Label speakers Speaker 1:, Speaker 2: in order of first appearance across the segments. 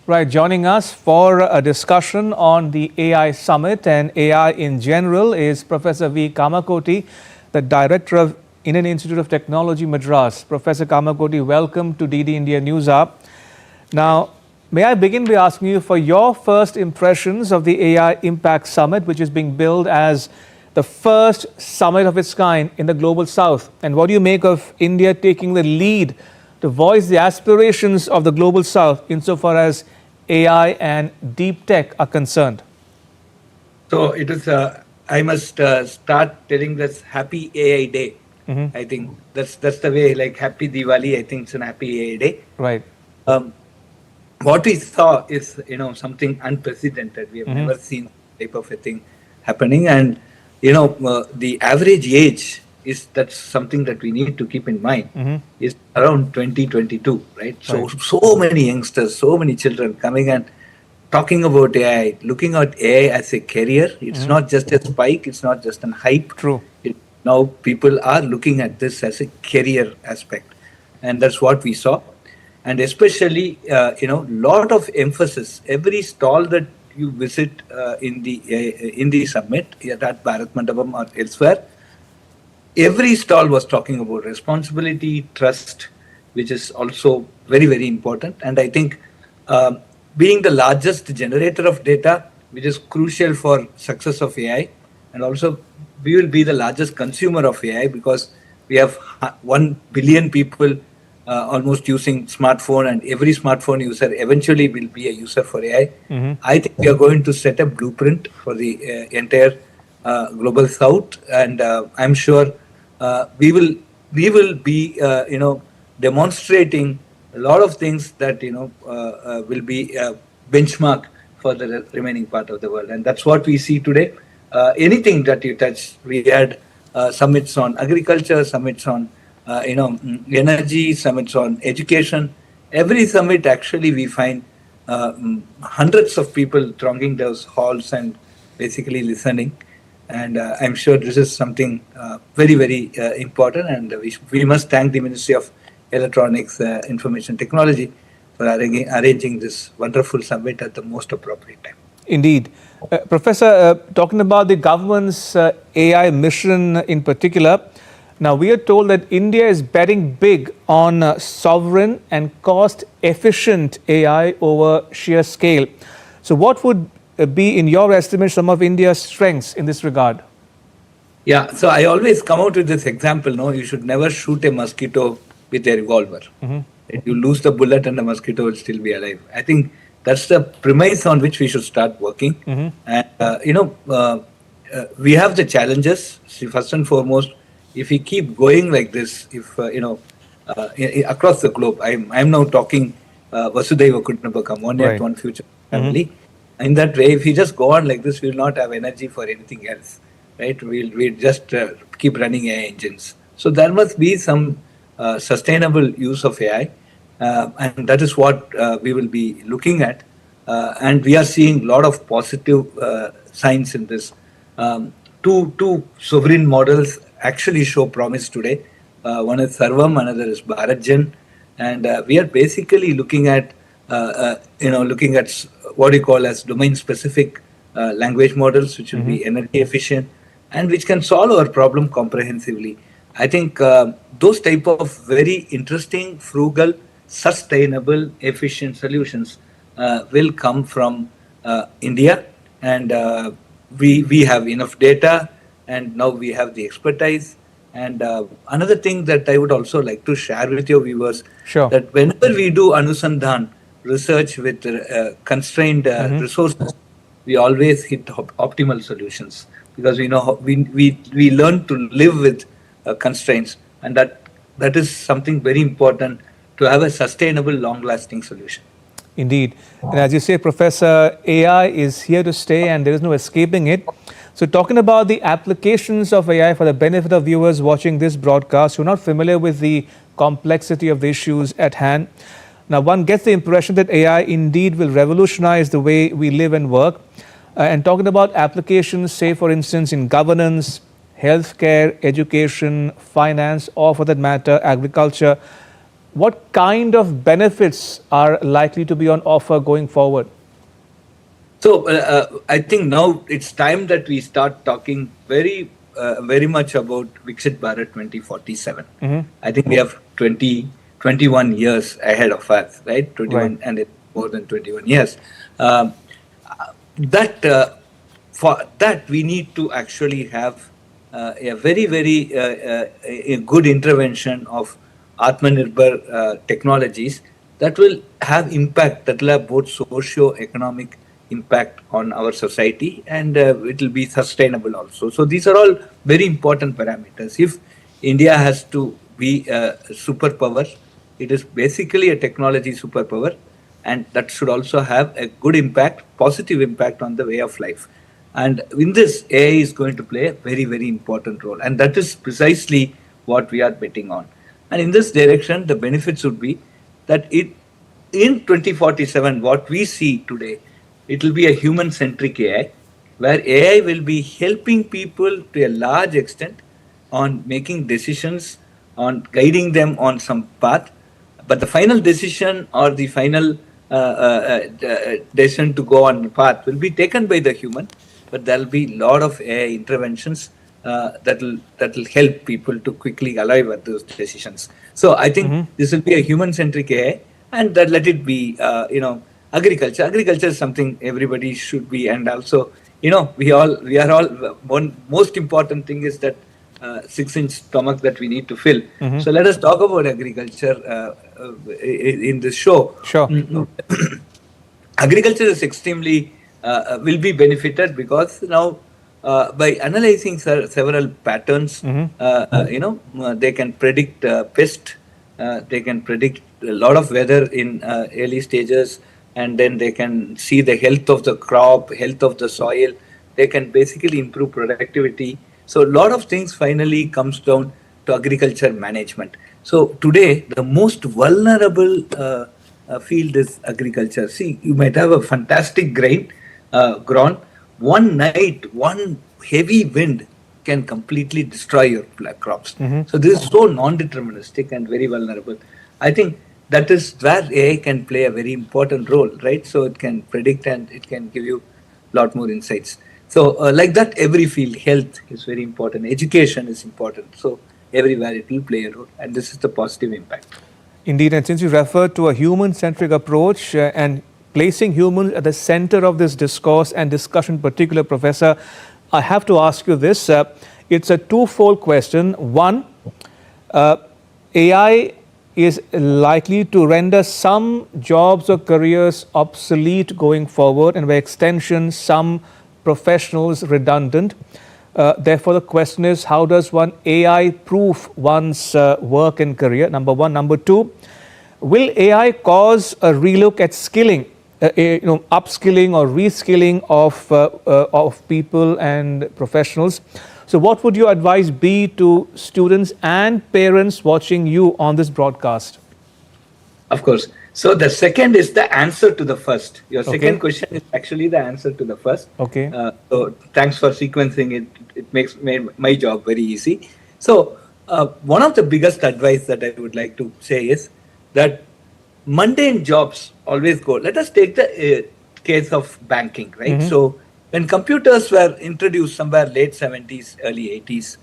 Speaker 1: Right, joining us for a discussion on the AI Summit and AI in general is Professor V. Kamakoti, the Director of Indian Institute of Technology, Madras. Professor Kamakoti, welcome to DD India News Hour. Now, may I begin by asking you for your first impressions of the AI Impact Summit, which is being billed as the first summit of its kind in the Global South. And what do you make of India taking the lead to voice the aspirations of the Global South insofar as AI and deep tech are concerned?
Speaker 2: So it is. I must start telling this Happy AI Day. I think that's the way. Like Happy Diwali, I think it's an Happy AI Day.
Speaker 1: Right.
Speaker 2: What we saw is something unprecedented. We have never seen type of a thing happening, and the average age is that's something that we need to keep in mind. Is around 2022, right? So many youngsters, so many children coming and talking about AI, looking at AI as a career. It's not just a spike, it's not just an hype.
Speaker 1: True.
Speaker 2: Now people are looking at this as a career aspect, and that's what we saw. And especially, lot of emphasis. Every stall that you visit in the summit, at Bharat Mandapam or elsewhere, every stall was talking about responsibility, trust, which is also very, very important. And I think being the largest generator of data, which is crucial for success of AI, and also we will be the largest consumer of AI because we have 1 billion people almost using smartphone, and every smartphone user eventually will be a user for AI. I think we are going to set a blueprint for the entire Global South, and I'm sure we will be demonstrating a lot of things that will be a benchmark for the remaining part of the world, and that's what we see today. Anything that you touch, we had summits on agriculture, summits on energy, summits on education. Every summit, actually, we find hundreds of people thronging those halls and basically listening. And I'm sure this is something very, very important. And we must thank the Ministry of Electronics, Information Technology for arranging this wonderful summit at the most appropriate time.
Speaker 1: Indeed. Professor, talking about the government's AI mission in particular, now we are told that India is betting big on sovereign and cost-efficient AI over sheer scale. So what would be, in your estimate, some of India's strengths in this regard?
Speaker 2: Yeah, so I always come out with this example, you should never shoot a mosquito with a revolver. If you lose the bullet and the mosquito will still be alive. I think that's the premise on which we should start working. And, we have the challenges. See, first and foremost, if we keep going like this, if, across the globe, I'm now talking Vasudhaiva Kutumbakam, one Earth, one future family. In that way, if we just go on like this, we will not have energy for anything else, right? We'll just keep running AI engines. So there must be some sustainable use of AI, and that is what we will be looking at. And we are seeing a lot of positive signs in this. Two sovereign models actually show promise today. One is Sarvam, another is Bharatjan, and we are basically looking at what you call as domain-specific language models, which will be energy efficient and which can solve our problem comprehensively. I think those type of very interesting, frugal, sustainable, efficient solutions will come from India, and we have enough data, and now we have the expertise. And another thing that I would also like to share with your viewers, that whenever we do Anusandhan, research with constrained resources, we always hit optimal solutions, because we know we learn to live with constraints, and that is something very important to have a sustainable, long-lasting solution.
Speaker 1: Indeed. And as you say, Professor, AI is here to stay and there is no escaping it. So talking about the applications of AI for the benefit of viewers watching this broadcast who are not familiar with the complexity of the issues at hand, now one gets the impression that AI indeed will revolutionize the way we live and work. And talking about applications, say for instance in governance, healthcare, education, finance, or for that matter, agriculture, what kind of benefits are likely to be on offer going forward?
Speaker 2: So I think now it's time that we start talking very much about Viksit Bharat 2047. I think we have 21 years ahead of us, right? 21 and it's more than 21 years. For that we need to actually have a very a good intervention of Atmanirbhar technologies that will have impact, that will have both socio-economic impact on our society, and it will be sustainable also. So these are all very important parameters. If India has to be a superpower, it is basically a technology superpower, and that should also have a good impact, positive impact on the way of life. And in this, AI is going to play a very important role, and that is precisely what we are betting on. And in this direction, the benefits would be that in 2047, what we see today, it will be a human-centric AI, where AI will be helping people to a large extent on making decisions, on guiding them on some path. But the final decision or the final decision to go on the path will be taken by the human, but there will be a lot of AI interventions that will help people to quickly arrive at those decisions. So I think this will be a human-centric AI, and that let it be, agriculture. Agriculture is something everybody should be, and also, we are all. One most important thing is that 6-inch stomach that we need to fill. So let us talk about agriculture in this show.
Speaker 1: Sure.
Speaker 2: Agriculture is extremely will be benefited because now by analyzing several patterns, they can predict pest, they can predict a lot of weather in early stages, and then they can see the health of the crop, health of the soil. They can basically improve productivity. So a lot of things finally comes down to agriculture management. So today, the most vulnerable field is agriculture. See, you might have a fantastic ground. One night, one heavy wind can completely destroy your crops. So this is so non-deterministic and very vulnerable. I think that is where AI can play a very important role, right? So it can predict and it can give you a lot more insights. So like that, every field, health is very important, education is important. So everywhere it will play a role, and this is the positive impact.
Speaker 1: Indeed, and since you referred to a human-centric approach and placing humans at the center of this discourse and discussion, particular, Professor, I have to ask you this. It's a twofold question. One, AI is likely to render some jobs or careers obsolete going forward, and by extension, some professionals redundant. Therefore, the question is, how does one AI-proof one's work and career? Number one. Number two, will AI cause a relook at skilling, upskilling or reskilling of people and professionals? So what would your advice be to students and parents watching you on this broadcast?
Speaker 2: Of course. So the second is the answer to the first. Your second question is actually the answer to the first.
Speaker 1: Okay.
Speaker 2: So thanks for sequencing it. It makes my job very easy. So one of the biggest advice that I would like to say is that mundane jobs always go. Let us take the case of banking, right? So when computers were introduced somewhere late 70s, early 80s,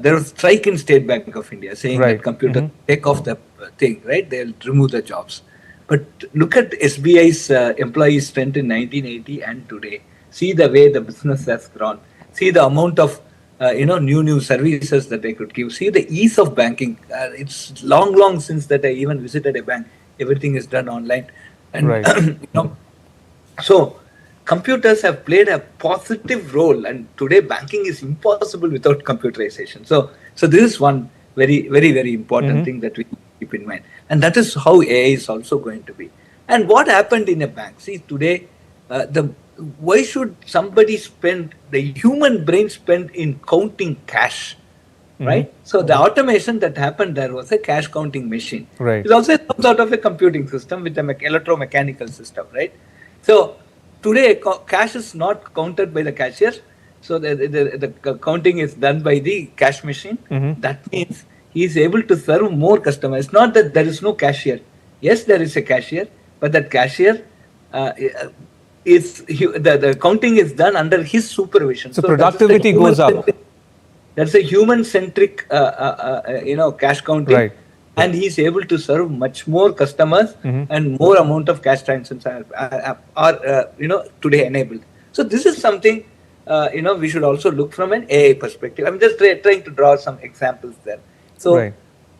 Speaker 2: there was a strike in State Bank of India saying that computers take off the thing, right? They'll remove the jobs. But look at SBI's employee strength in 1980 and today. See the way the business has grown. See the amount of new services that they could give. See the ease of banking. It's long since that I even visited a bank. Everything is done online, and so computers have played a positive role. And today, banking is impossible without computerization. So this is one very important thing that we keep in mind, and that is how AI is also going to be. And what happened in a bank? See today, why should somebody spend the human brain spend in counting cash, right? So the automation that happened there was a cash counting machine.
Speaker 1: Right.
Speaker 2: It's also some sort of a computing system with an electromechanical system, right? So today cash is not counted by the cashier. So the counting is done by the cash machine. That means he is able to serve more customers. Not that there is no cashier. Yes, there is a cashier, but that cashier the counting is done under his supervision.
Speaker 1: So productivity goes up.
Speaker 2: That's a human-centric, cash counting.
Speaker 1: Right.
Speaker 2: And he's able to serve much more customers and more amount of cash transactions are today enabled. So this is something, we should also look from an AI perspective. I'm just trying to draw some examples there. So a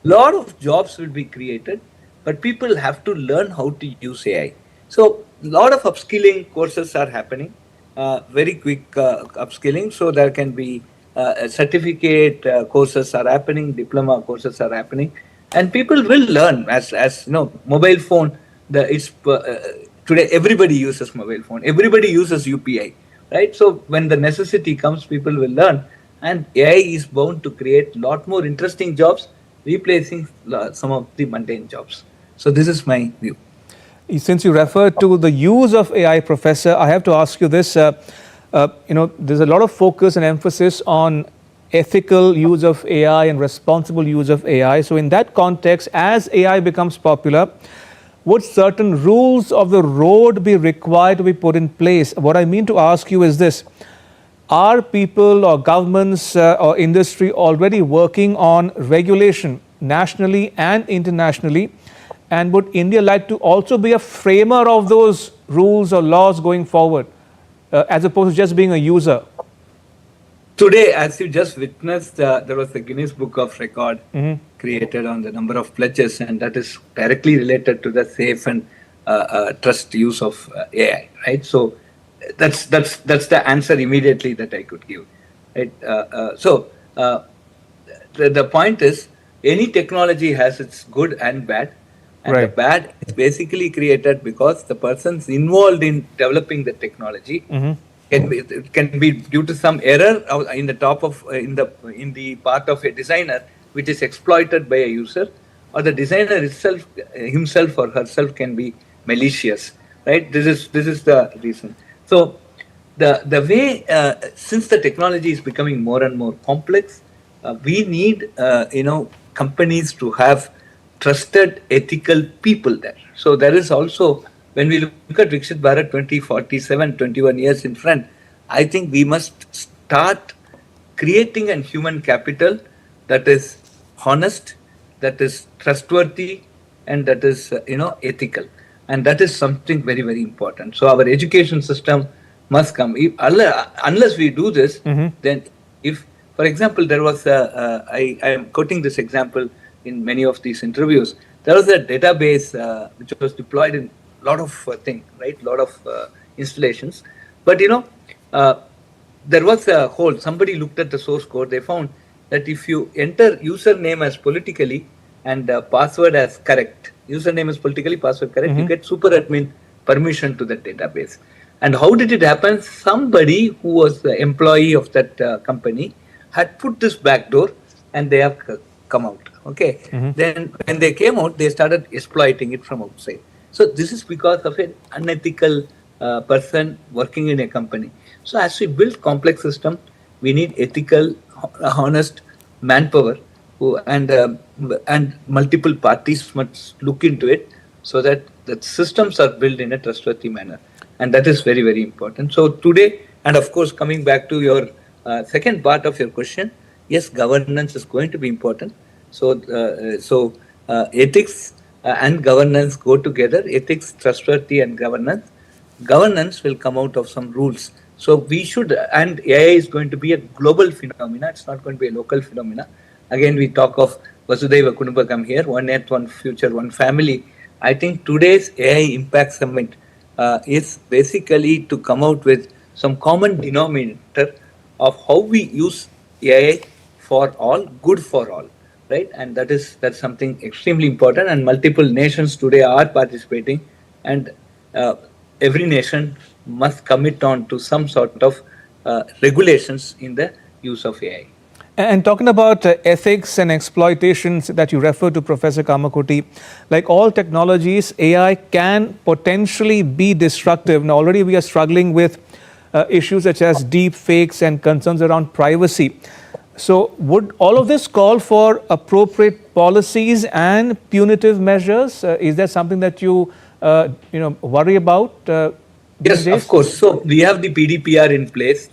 Speaker 2: lot of jobs will be created, but people have to learn how to use AI. So a lot of upskilling courses are happening, very quick upskilling. So there can be certificate courses are happening, diploma courses are happening. And people will learn as mobile phone. Today everybody uses mobile phone. Everybody uses UPI, right? So when the necessity comes, people will learn, and AI is bound to create a lot more interesting jobs, replacing some of the mundane jobs. So this is my view.
Speaker 1: Since you referred to the use of AI, Professor, I have to ask you this. There's a lot of focus and emphasis on ethical use of AI and responsible use of AI. So in that context, as AI becomes popular, would certain rules of the road be required to be put in place? What I mean to ask you is this: are people or governments or industry already working on regulation nationally and internationally? And would India like to also be a framer of those rules or laws going forward, as opposed to just being a user?
Speaker 2: Today, as you just witnessed, there was the Guinness Book of Record created on the number of pledges, and that is directly related to the safe and trust use of AI, right? So that's the answer immediately that I could give, right? The point is, any technology has its good and bad, and the bad is basically created because the persons involved in developing the technology can be due to some error in the part of a designer, which is exploited by a user, or the designer himself or herself can be malicious, right? This is the reason. So the way since the technology is becoming more and more complex, we need companies to have trusted ethical people there. So there is also, when we look at Viksit Bharat 2047, 21 years in front, I think we must start creating a human capital that is honest, that is trustworthy, and that is ethical. And that is something very, very important. So our education system must come. Unless we do this, then if, for example, there was I am quoting this example in many of these interviews, there was a database which was deployed in a lot of things, right? A lot of installations. But there was a hole. Somebody looked at the source code. They found that if you enter username as politically and password as correct, username is politically, password correct, you get super admin permission to that database. And how did it happen? Somebody who was the employee of that company had put this backdoor, and they have come out. Okay. Then when they came out, they started exploiting it from outside. So this is because of an unethical person working in a company. So as we build complex system, we need ethical, honest manpower, and multiple parties must look into it, so that the systems are built in a trustworthy manner. And that is very, very important. So today, and of course, coming back to your second part of your question, yes, governance is going to be important. So ethics and governance go together. Ethics, trustworthy, and governance. Governance will come out of some rules. So we should, and AI is going to be a global phenomena. It's not going to be a local phenomena. Again, we talk of Vasudhaiva Kutumbakam here, one earth, one future, one family. I think today's AI Impact Summit is basically to come out with some common denominator of how we use AI for all, good for all, right? And that's something extremely important. And multiple nations today are participating, and every nation must commit on to some sort of regulations in the use of AI.
Speaker 1: And talking about ethics and exploitations that you refer to, Professor Kamakoti, like all technologies, AI can potentially be destructive. Now, already we are struggling with issues such as deep fakes and concerns around privacy. So, would all of this call for appropriate policies and punitive measures? Is that something that worry about these
Speaker 2: Yes, of
Speaker 1: days?
Speaker 2: course. So we have the PDPR in place,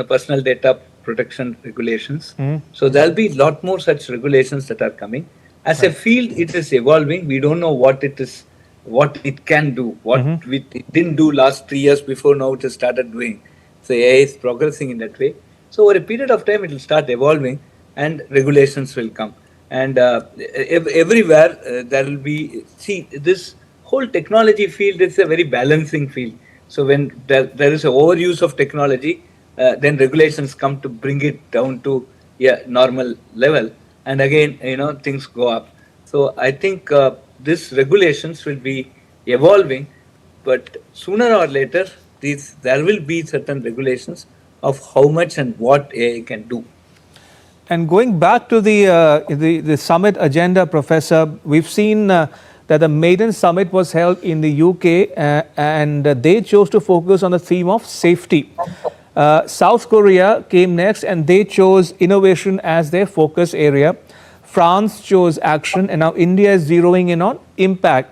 Speaker 2: personal data protection regulations. So there'll be a lot more such regulations that are coming. As a field, it is evolving. We don't know what it is, what it can do, what it didn't do last 3 years before. Now it has started doing. So AI is progressing in that way. So over a period of time, it will start evolving, and regulations will come. And everywhere there will be. See, this whole technology field is a very balancing field. So when there is an overuse of technology, then regulations come to bring it down to normal level, and again things go up. So I think these regulations will be evolving, but sooner or later there will be certain regulations of how much and what AI can do.
Speaker 1: And going back to the summit agenda, Professor, we've seen that the maiden summit was held in the UK, and they chose to focus on the theme of safety. South Korea came next, and they chose innovation as their focus area. France chose action, and now India is zeroing in on impact.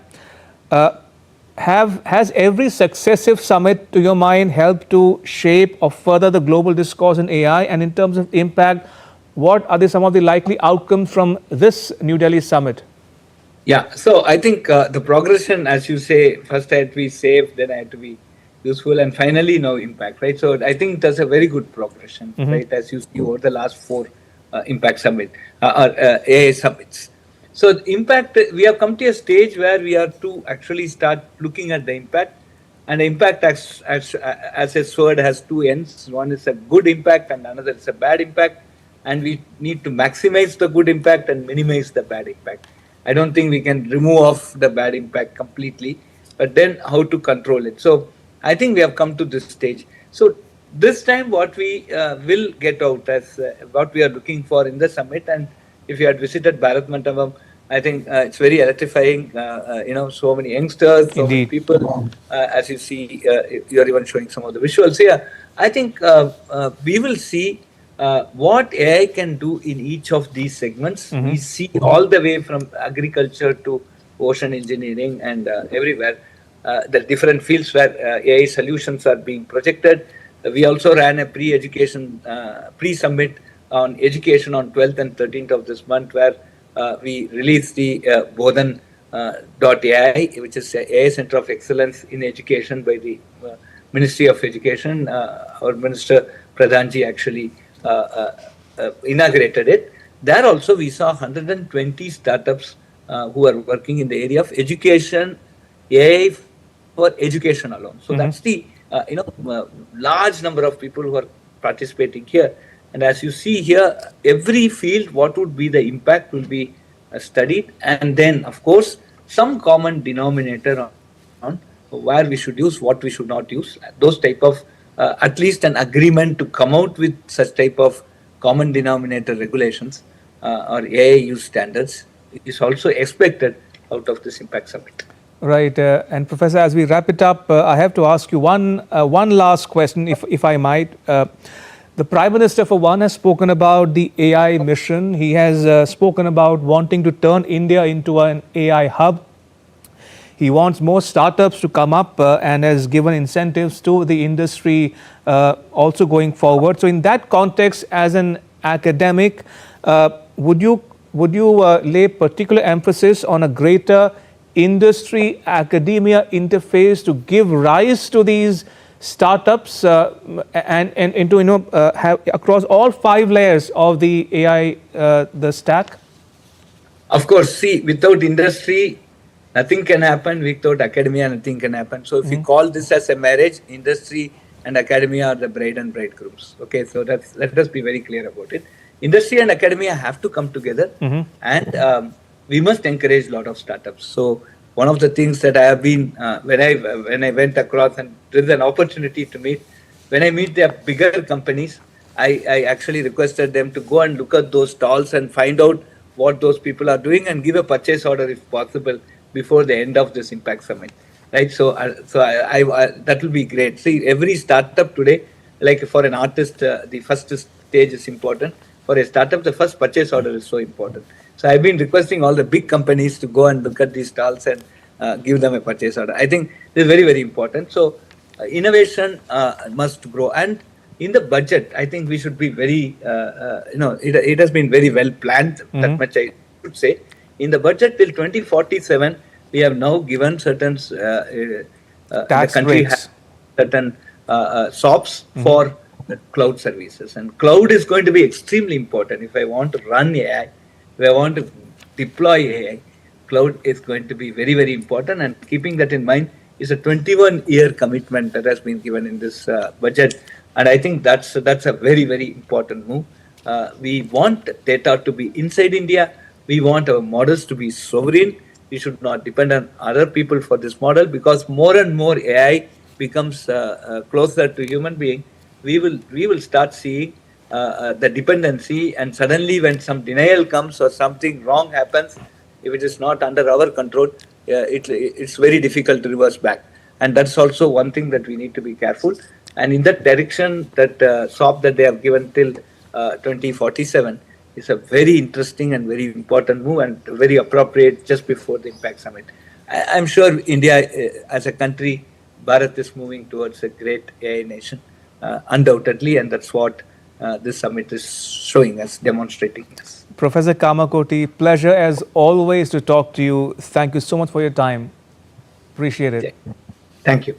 Speaker 1: Has every successive summit, to your mind, helped to shape or further the global discourse in AI? And in terms of impact, what are some of the likely outcomes from this New Delhi summit?
Speaker 2: Yeah, so I think the progression, as you say, first I had to be safe, then I had to be useful, and finally now impact, right? So I think that's a very good progression, right? As you see over the last 4 impact summit or AI summits. So the impact, we have come to a stage where we are to actually start looking at the impact, and the impact as a sword has 2 ends. One is a good impact, and another is a bad impact, and we need to maximize the good impact and minimize the bad impact. I don't think we can remove off the bad impact completely, but then how to control it. So I think we have come to this stage. So this time what we will get out as what we are looking for in the summit, and if you had visited Bharat Mandapam, I think it's very electrifying. So many youngsters, so many people. As you see, you are even showing some of the visuals here. I think we will see what AI can do in each of these segments. We see all the way from agriculture to ocean engineering and everywhere, the different fields where AI solutions are being projected. We also ran a pre-summit on education on 12th and 13th of this month, where we released the Bodhan.ai, which is a AI Center of Excellence in Education by the Ministry of Education. Our Minister Pradhanji actually inaugurated it. There also we saw 120 startups who are working in the area of education, AI for education alone. So that's the large number of people who are participating here. And as you see here, every field, what would be the impact will be studied, and then of course some common denominator on where we should use, what we should not use. Those type of at least an agreement to come out with such type of common denominator regulations or AI use standards is also expected out of this impact summit.
Speaker 1: Right, and Professor, as we wrap it up, I have to ask you one last question, if I might. The Prime Minister, for one, has spoken about the AI mission. He has spoken about wanting to turn India into an AI hub. He wants more startups to come up and has given incentives to the industry also going forward. So in that context, as an academic, would you lay particular emphasis on a greater industry academia interface to give rise to these startups and to have across all 5 layers of the AI the stack?
Speaker 2: Of course, see, without industry, nothing can happen. Without academia, nothing can happen. So if we call this as a marriage, industry and academia are the bride and bridegrooms. Okay, so let us be very clear about it. Industry and academia have to come together, and we must encourage a lot of startups. So one of the things that I have been when I went across, and there is an opportunity to meet, when I meet the bigger companies, I actually requested them to go and look at those stalls and find out what those people are doing and give a purchase order if possible before the end of this impact summit, right? So I that will be great. See, every startup today, like for an artist, the first stage is important. For a startup, the first purchase order is so important. So I've been requesting all the big companies to go and look at these stalls and give them a purchase order. I think this is very, very important. So innovation must grow. And in the budget, I think we should be very, it has been very well planned, that much I should say. In the budget till 2047, we have now given certain, the country
Speaker 1: rates.
Speaker 2: has certain SOPs for the cloud services. And cloud is going to be extremely important. If I want to run AI, if I want to deploy AI, cloud is going to be very, very important. And keeping that in mind is a 21-year commitment that has been given in this budget. And I think that's a very, very important move. We want data to be inside India. We want our models to be sovereign. We should not depend on other people for this model, because more and more AI becomes closer to human being. We will start seeing the dependency, and suddenly when some denial comes or something wrong happens, if it is not under our control, it's very difficult to reverse back. And that's also one thing that we need to be careful. And in that direction, that SOP that they have given till 2047 is a very interesting and very important move, and very appropriate just before the Impact Summit. I'm sure India as a country, Bharat is moving towards a great AI nation, undoubtedly, and that's what this summit is showing us, demonstrating us.
Speaker 1: Professor Kamakoti, pleasure as always to talk to you. Thank you so much for your time. Appreciate it.
Speaker 2: Thank you.